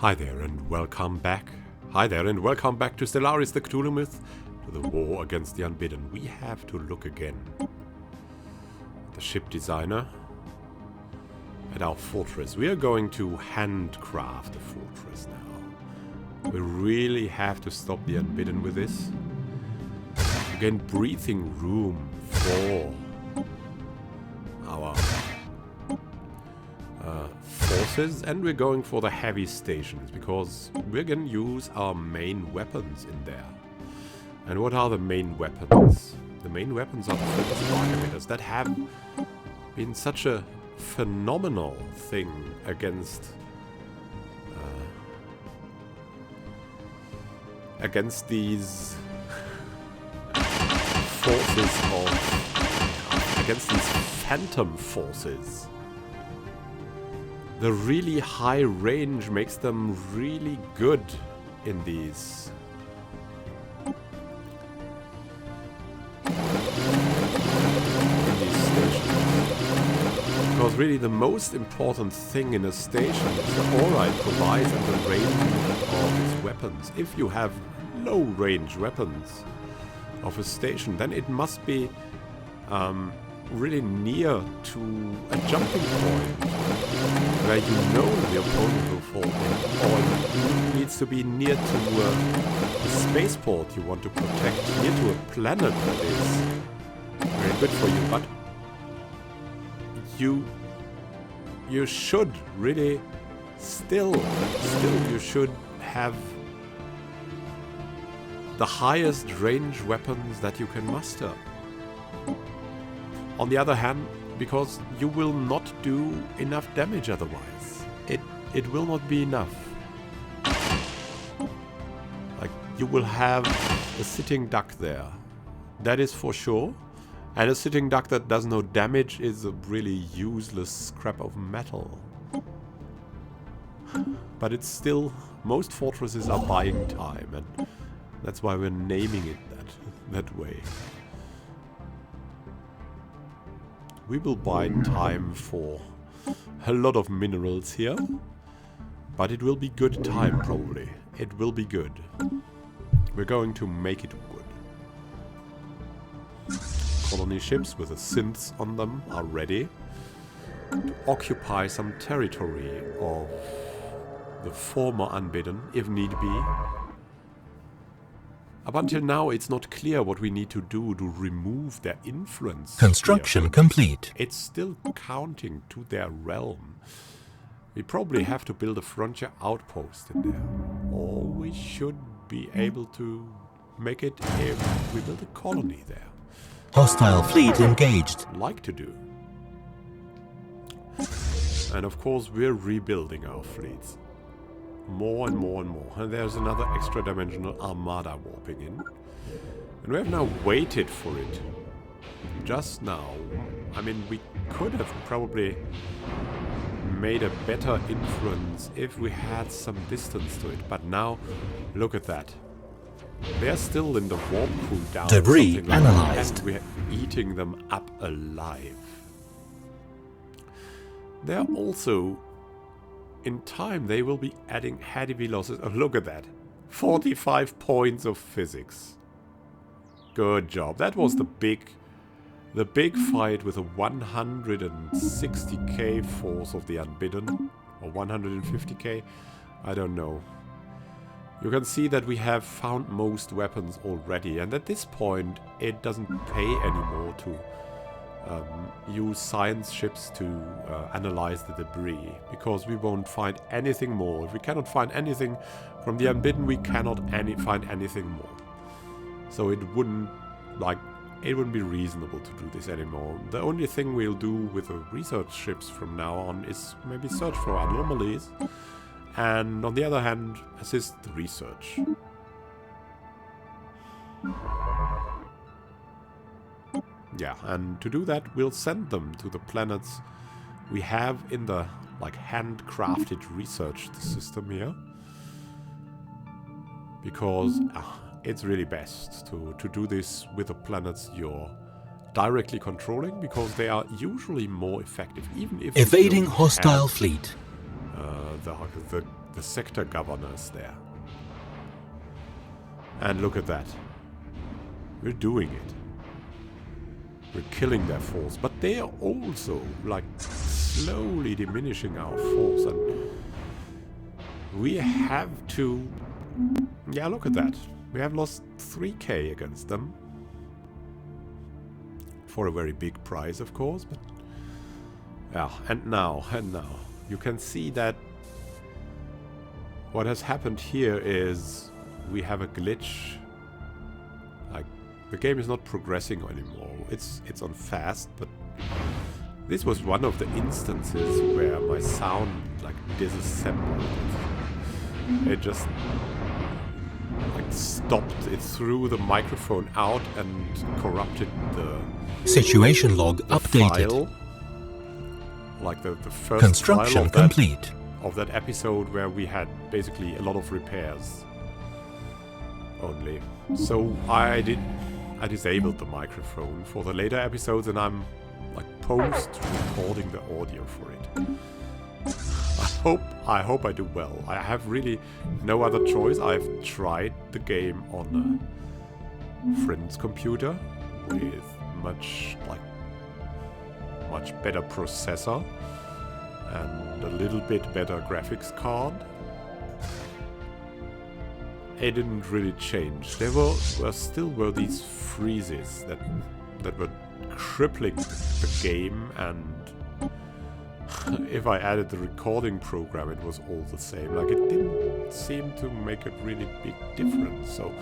Hi there and welcome back. Hi there and welcome back to Stellaris, the Cthulhu Myth, to the war against the Unbidden. We have to look again at the ship designer, at our fortress. We are going to handcraft a fortress now. We really have to stop the Unbidden with this. Again, breathing room for our forces, and we're going for the heavy stations because we're going to use our main weapons in there. And what are the main weapons? The main weapons are the focus argumenters that have been such a phenomenal thing against these forces against these phantom forces. The really high range makes them really good in these stations. Because really the most important thing in a station is the aura it provides and the range of its weapons. If you have low range weapons of a station, then it must be really near to a jumping point where you know the opponent will fall in, or it needs to be near to a spaceport you want to protect, near to a planet that is very good for you, but you should really still you should have the highest range weapons that you can muster. On the other hand, because you will not do enough damage otherwise. It will not be enough. Like, you will have a sitting duck there. That is for sure. And a sitting duck that does no damage is a really useless scrap of metal. But it's still... most fortresses are buying time, and that's why we're naming it that way. We will buy time for a lot of minerals here, but it will be good time probably. It will be good. We're going to make it good. Colony ships with the synths on them are ready to occupy some territory of the former Unbidden, if need be. Up until now, it's not clear what we need to do to remove their influence. Construction complete. It's still counting to their realm. We probably have to build a frontier outpost in there. Or we should be able to make it if we build a colony there. Hostile fleet engaged. Like to do. And of course, we're rebuilding our fleets. More and more and more. And there's another extra-dimensional armada warping in. And we have now waited for it. Just now. I mean, we could have probably made a better influence if we had some distance to it. But now, look at that. They're still in the warp pool down. Debris analyzed. And we're eating them up alive. They're also... in time, they will be adding heavy losses. Oh, look at that. 45 points of physics. Good job. That was the big fight with a 160k force of the Unbidden. Or 150k. I don't know. You can see that we have found most weapons already. And at this point, it doesn't pay anymore to... use science ships to analyze the debris, because we won't find anything more. If we cannot find anything from the Unbidden, we cannot find anything more. So it wouldn't be reasonable to do this anymore. The only thing we'll do with the research ships from now on is maybe search for anomalies, and on the other hand, assist the research. Yeah, and to do that, we'll send them to the planets we have in the, handcrafted research system here. Because it's really best to do this with the planets you're directly controlling, because they are usually more effective, even if... Evading hostile fleet. The the sector governors there. And look at that. We're doing it. We're killing their force, but they are also like slowly diminishing our force, and we have to... Yeah, look at that. We have lost 3k against them. For a very big price, of course, but... Yeah, and now, you can see that what has happened here is we have a glitch. Like, the game is not progressing anymore. It's on fast, but this was one of the instances where my sound like disassembled. It just like stopped. It threw the microphone out and corrupted the Situation log updated. file. Like the first Construction file of complete. of that episode where we had basically a lot of repairs only. So I disabled the microphone for the later episodes, and I'm like post-recording the audio for it. I hope I do well. I have really no other choice. I've tried the game on a friend's computer with much better processor and a little bit better graphics card. It didn't really change. There still were these freezes that were crippling the game, and if I added the recording program, it was all the same. Like, it didn't seem to make a really big difference. So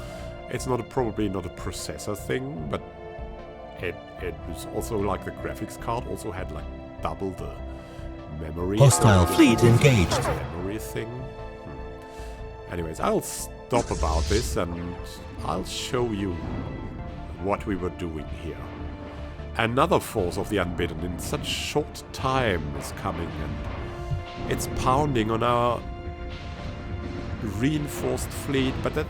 it's probably not a processor thing, but it was also like the graphics card also had like double the memory. Hostile fleet engaged. Memory thing. Anyways, I'll stop about this and I'll show you what we were doing here. Another force of the Unbidden in such short time is coming, and it's pounding on our reinforced fleet, but that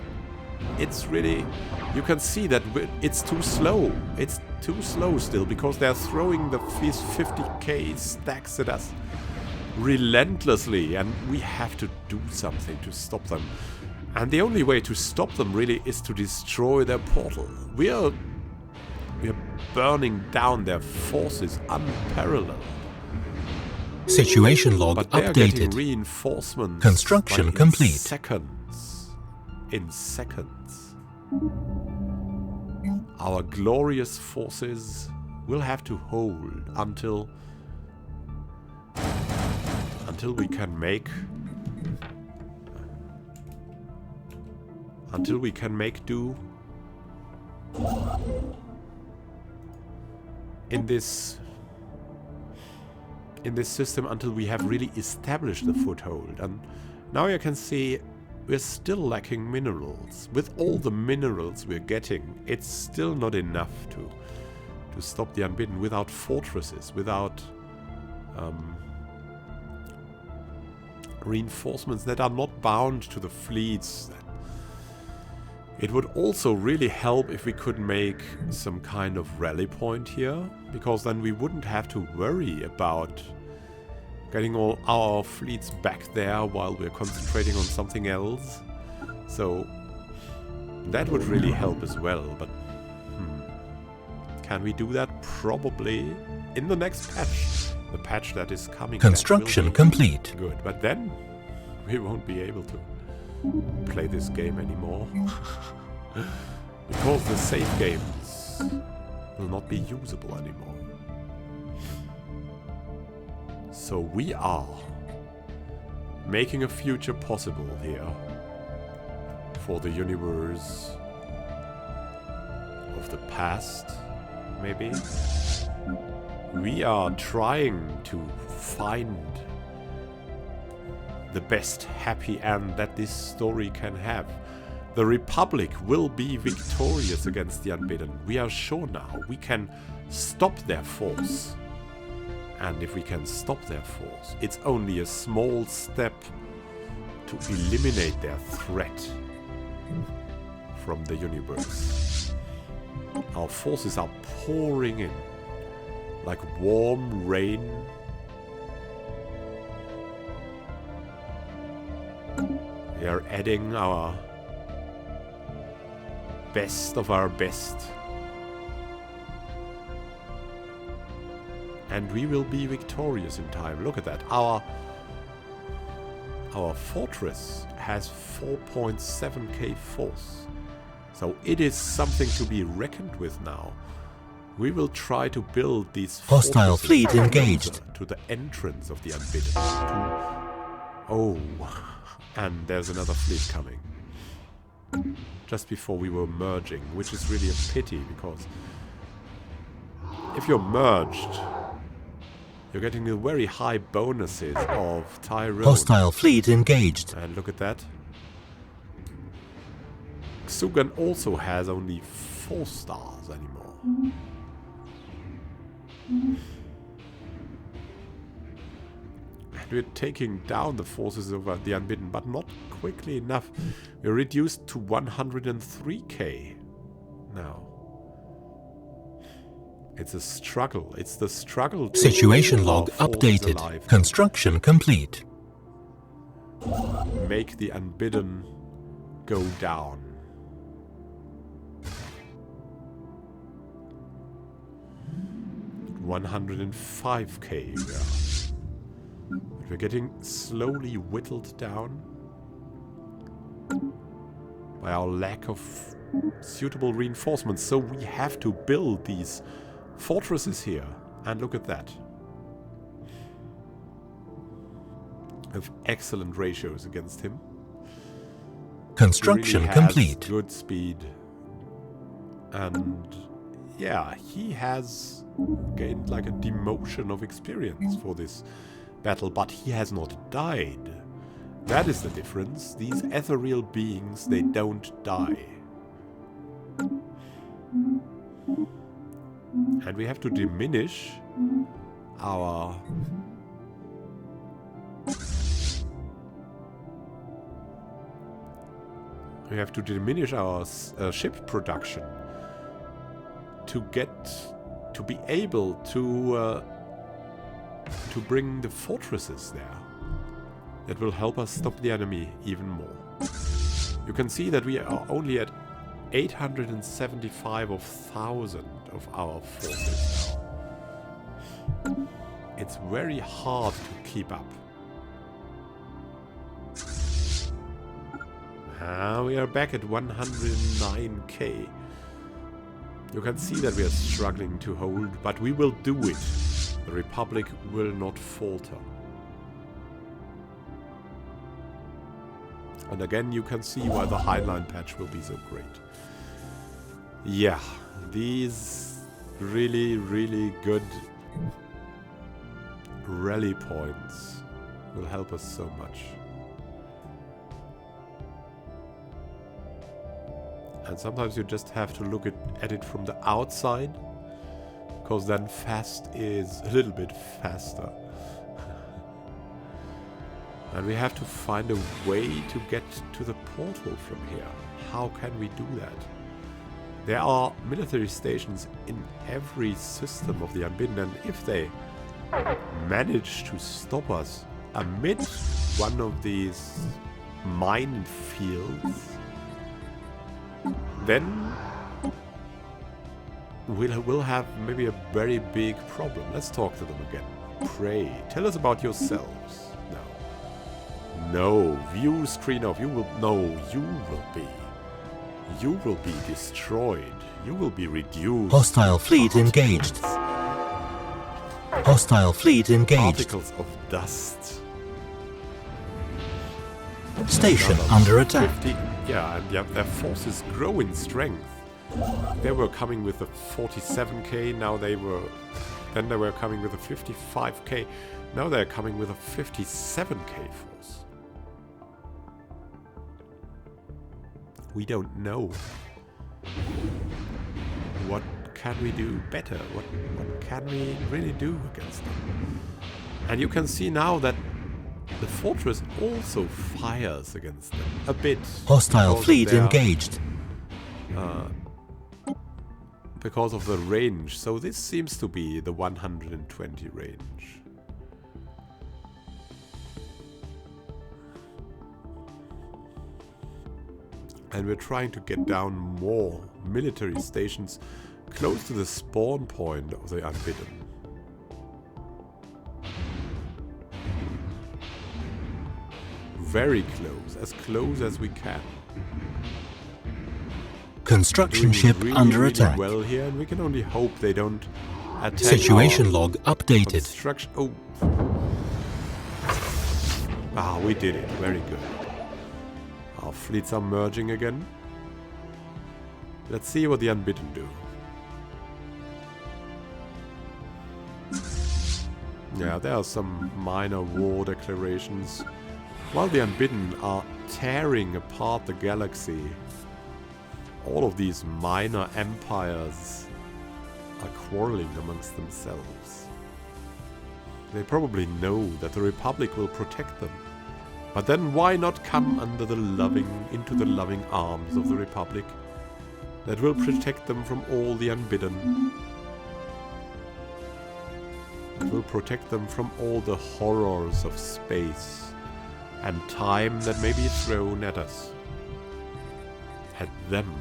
it's really... You can see that it's too slow. It's too slow still, because they're throwing these 50k stacks at us relentlessly, and we have to do something to stop them. And the only way to stop them really is to destroy their portal. We are burning down their forces unparalleled. Situation log but they are getting updated. reinforcements Construction like complete. In seconds. Our glorious forces will have to hold until we can make do in this system, until we have really established the foothold. And now you can see we're still lacking minerals. With all the minerals we're getting, it's still not enough to stop the Unbidden without fortresses, without reinforcements that are not bound to the fleets. It would also really help if we could make some kind of rally point here, because then we wouldn't have to worry about getting all our fleets back there while we're concentrating on something else. So that would really help as well, but can we do that? Probably in the next patch. The patch that is coming. Construction complete. Good, but then we won't be able to play this game anymore. Because the save games will not be usable anymore. So we are making a future possible here for the universe of the past, maybe. We are trying to find the best happy end that this story can have. The Republic will be victorious against the Unbidden. We are sure now. We can stop their force. And if we can stop their force, it's only a small step to eliminate their threat from the universe. Our forces are pouring in like warm rain. We are adding our best of our best. And we will be victorious in time. Look at that. Our fortress has 4.7k force. So it is something to be reckoned with now. We will try to build these Hostile fleet engaged to the entrance of the Unbidden. Oh, and there's another fleet coming. Just before we were merging, which is really a pity, because if you're merged, you're getting the very high bonuses of Tyrone. Hostile fleet engaged. And look at that. Xugan also has only 4 stars anymore. And we're taking down the forces of the Unbidden, but not quickly enough. We're reduced to 103k now. It's a struggle. It's the struggle to Situation log updated. Construction complete. Make the Unbidden go down. $105k we are. But we're getting slowly whittled down by our lack of suitable reinforcements. So we have to build these fortresses here. And look at that. With excellent ratios against him. Construction really complete. Good speed. And yeah, he has gained like a demotion of experience for this battle, but he has not died. That is the difference. These ethereal beings, they don't die. And we have to diminish our ship production to be able to bring the fortresses there. That will help us stop the enemy even more. You can see that we are only at 875 of 1,000 of our forces now. It's very hard to keep up. We are back at 109k. You can see that we are struggling to hold, but we will do it. The Republic will not falter. And again, you can see why the Highline patch will be so great. Yeah, these really, really good rally points will help us so much. And sometimes you just have to look at it from the outside, because then fast is a little bit faster. And we have to find a way to get to the portal from here. How can we do that? There are military stations in every system of the Unbidden, and if they manage to stop us amid one of these minefields, then we'll have maybe a very big problem. Let's talk to them again. Pray. Tell us about yourselves. No. View screen off. You will be destroyed. You will be reduced. Hostile fleet engaged. Hostile fleet engaged. Particles of dust. Station under attack. 50, yeah, and their forces grow in strength. They were coming with a 47k, then they were coming with a 55k, now they're coming with a 57k force. We don't know. What can we do better? What can we really do against them? And you can see now that the fortress also fires against them a bit. Hostile fleet engaged. Because of the range. So this seems to be the 120 range. And we're trying to get down more military stations close to the spawn point of the Unbidden. Very close as we can. Construction ship under attack. Well here, and we can only hope they don't attack. Situation log updated. Construction. Oh. Ah, we did it. Very good. Our fleets are merging again. Let's see what the Unbidden do. Yeah, there are some minor war declarations. While the Unbidden are tearing apart the galaxy, all of these minor empires are quarreling amongst themselves. They probably know that the Republic will protect them. But then why not come into the loving arms of the Republic that will protect them from all the Unbidden? That will protect them from all the horrors of space and time that may be thrown at us. At them.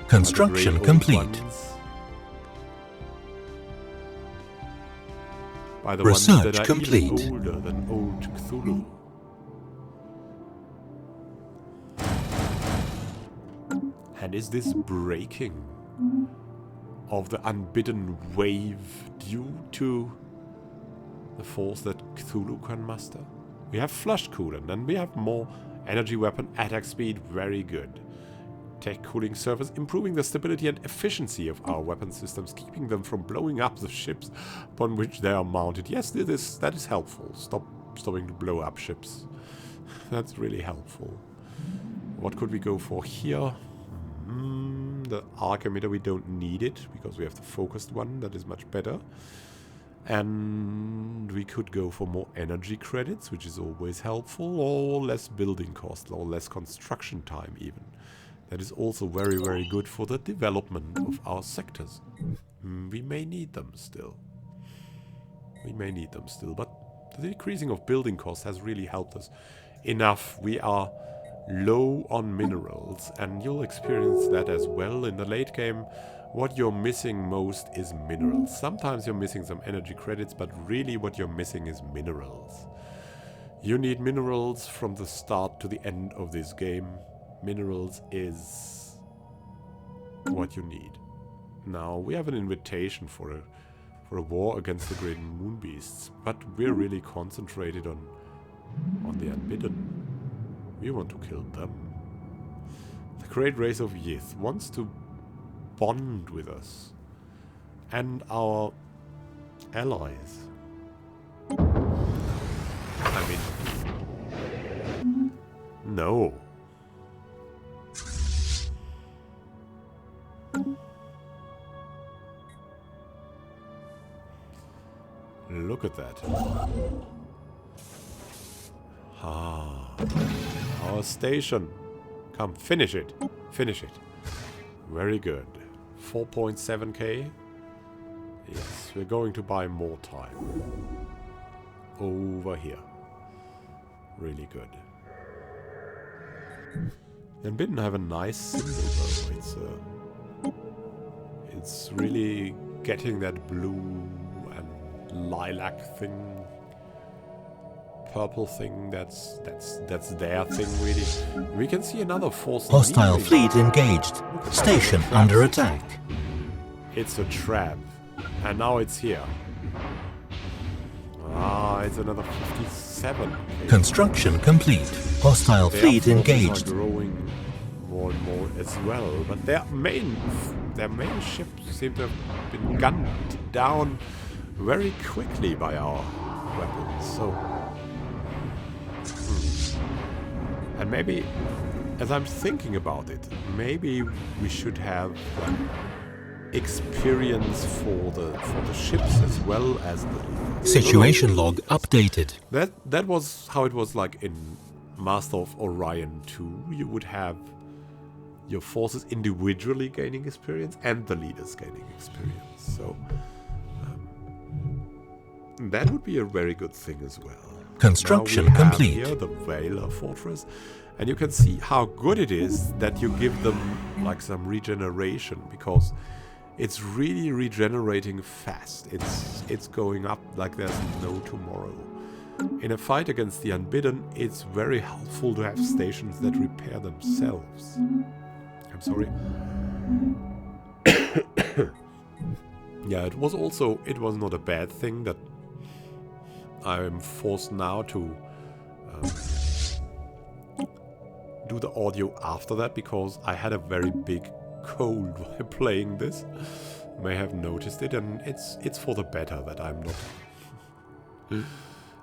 Construction complete. By the Research ones that are complete. even older than old Cthulhu. And is this breaking of the Unbidden wave due to the force that Cthulhu can muster? We have flush coolant and we have more energy weapon attack speed. Very good. Tech cooling surface, improving the stability and efficiency of our weapon systems, keeping them from blowing up the ships upon which they are mounted. Yes, that is helpful. Stopping to blow up ships. That's really helpful. What could we go for here? The arc emitter, we don't need it because we have the focused one. That is much better. And we could go for more energy credits, which is always helpful, or less building cost, or less construction time even. That is also very, very good for the development of our sectors. We may need them still. But the decreasing of building costs has really helped us enough. We are low on minerals, and you'll experience that as well in the late game. What you're missing most is minerals. Sometimes you're missing some energy credits, but really what you're missing is minerals. You need minerals from the start to the end of this game. Minerals is what you need. Now, we have an invitation for a war against the great moon beasts, but we're really concentrated on the Unbidden. We want to kill them. The great race of Yith wants to bond with us and our allies. I mean, no. Look at that. Ah, our station. Come, finish it. Finish it. Very good. 4.7k. Yes, we're going to buy more time. Over here. Really good. The Unbidden have a nice symbol though. It's really getting that blue and lilac thing, purple thing. That's their thing really. We can see another force. Hostile fleet engaged. Station under attack. It's a trap, and now it's here. Ah, it's another 57. Construction complete. Hostile fleet engaged. Are growing more and more as well, but their main ships seem to have been gunned down very quickly by our weapons. So, and maybe, as I'm thinking about it, maybe we should have experience for the ships as well as the situation log updated. That was how it was like in Master of Orion 2. You would have your forces individually gaining experience and the leaders gaining experience. So that would be a very good thing as well. Construction now we have complete. here the Whaler Fortress, and you can see how good it is that you give them like some regeneration, because it's really regenerating fast. It's going up like there's no tomorrow. In a fight against the Unbidden, it's very helpful to have stations that repair themselves. I'm sorry. Yeah, it was not a bad thing that I'm forced now to do the audio after that, because I had a very big cold while playing this. You may have noticed it, and it's for the better that I'm not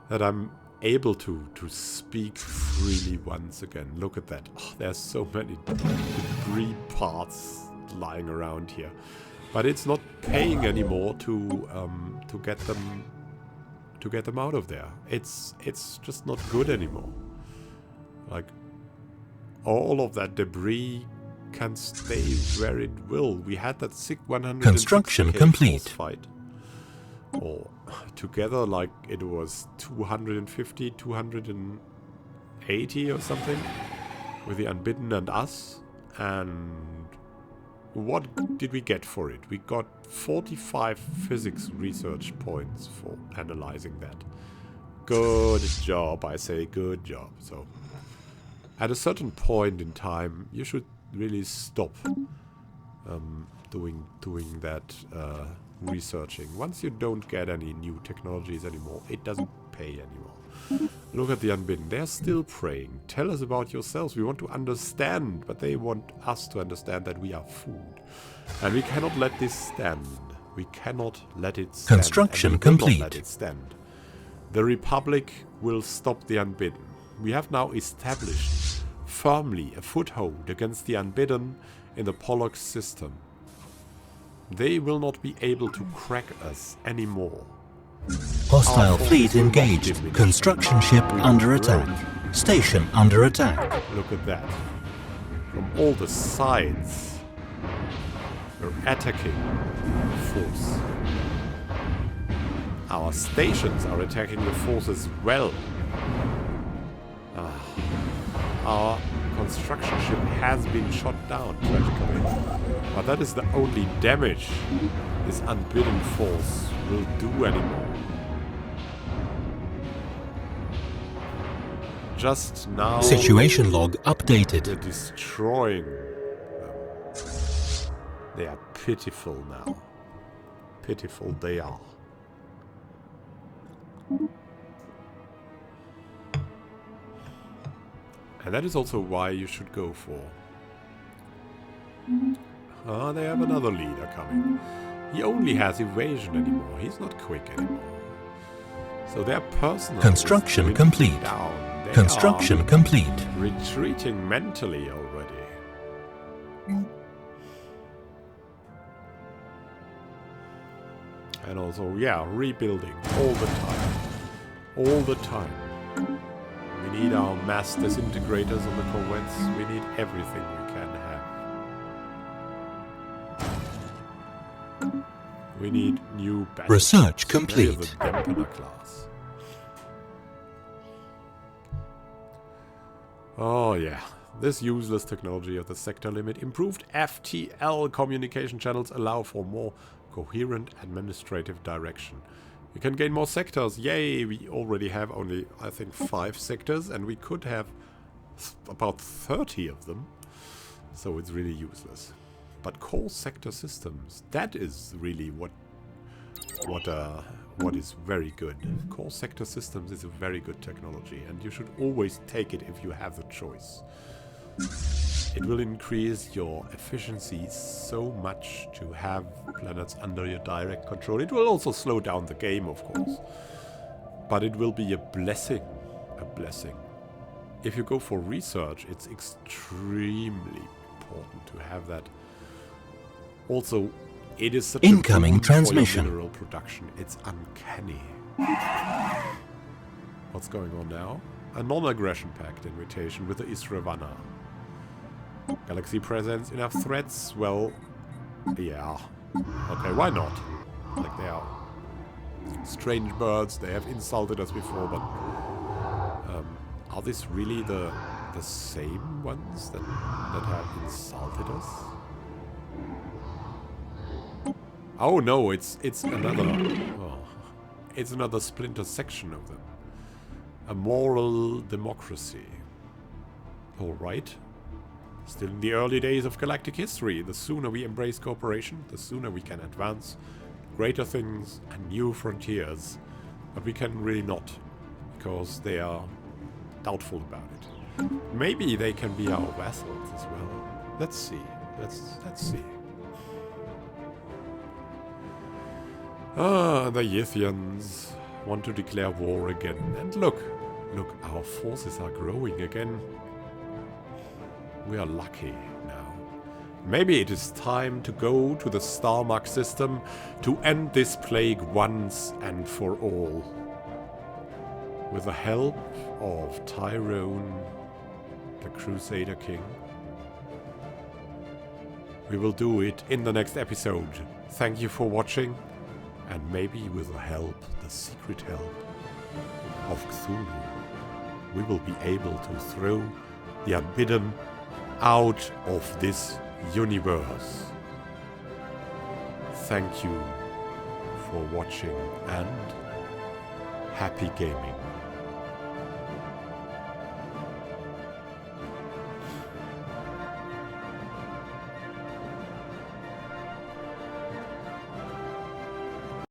that I'm able to speak freely once again. Look at that. Oh, there's so many debris parts lying around here, but it's not paying anymore to get them out of there. It's just not good anymore. Like, all of that debris can stay where it will. We had that sick 100 Construction complete. Fight. Or together, like, it was 250, 280 or something with the Unbidden and us. And what did we get for it? We got 45 physics research points for analyzing that. Good job, I say, good job. So, at a certain point in time, you should really stop doing that researching. Once you don't get any new technologies anymore, it doesn't pay anymore. Look at the Unbidden. They're still praying. Tell us about yourselves. We want to understand, but they want us to understand that we are food. And we cannot let this stand. We cannot let it stand. Construction complete. Let it stand. The Republic will stop the Unbidden. We have now established firmly a foothold against the Unbidden in the Pollux system. They will not be able to crack us anymore. Hostile fleet engaged. Construction ship under attack. Station under attack. Look at that. From all the sides, we're attacking force. Our stations are attacking the force as well. Our construction ship has been shot down, tragically. But that is the only damage this Unbidden force will do anymore. Just now... Situation log updated. They're destroying them. They are pitiful now. Pitiful they are. And that is also why you should go for... Ah, they have another leader coming. He only has evasion anymore. He's not quick anymore. So their personal... Construction complete. Construction complete. Retreating mentally already. And also, yeah, rebuilding all the time. All the time. We need our mass disintegrators on the corvettes. We need everything we can have. We need new battle. Research complete. The dampener class. Oh yeah. This useless technology of the sector limit. Improved FTL communication channels allow for more coherent administrative direction. We can gain more sectors. Yay! We already have only, I think, 5 sectors, and we could have about 30 of them. So it's really useless. But core sector systems, that is really what is very good. Core sector systems is a very good technology, and you should always take it if you have the choice. It will increase your efficiency so much to have planets under your direct control. It will also slow down the game, of course. But it will be a blessing. A blessing. If you go for research, it's extremely important to have that. Also, it is such incoming a transmission. For your mineral production. It's uncanny. What's going on now? A non-aggression pact invitation with the Isravana. Galaxy presents enough threats? Well, yeah. Okay, why not? Like, they are strange birds, they have insulted us before, but Are these really the same ones that have insulted us? Oh no, it's another. Oh, it's another splinter section of them. A moral democracy. All right. Still in the early days of galactic history. The sooner we embrace cooperation, the sooner we can advance greater things and new frontiers. But we can really not, because they are doubtful about it. Maybe they can be our vassals as well. Let's see. Let's see. Ah, the Yithians want to declare war again. And look, our forces are growing again. We are lucky now. Maybe it is time to go to the Starmark system to end this plague once and for all. With the help of Tyrone, the Crusader King. We will do it in the next episode. Thank you for watching. And maybe with the help, the secret help of Cthulhu, we will be able to throw the Unbidden out of this universe. Thank you for watching and happy gaming.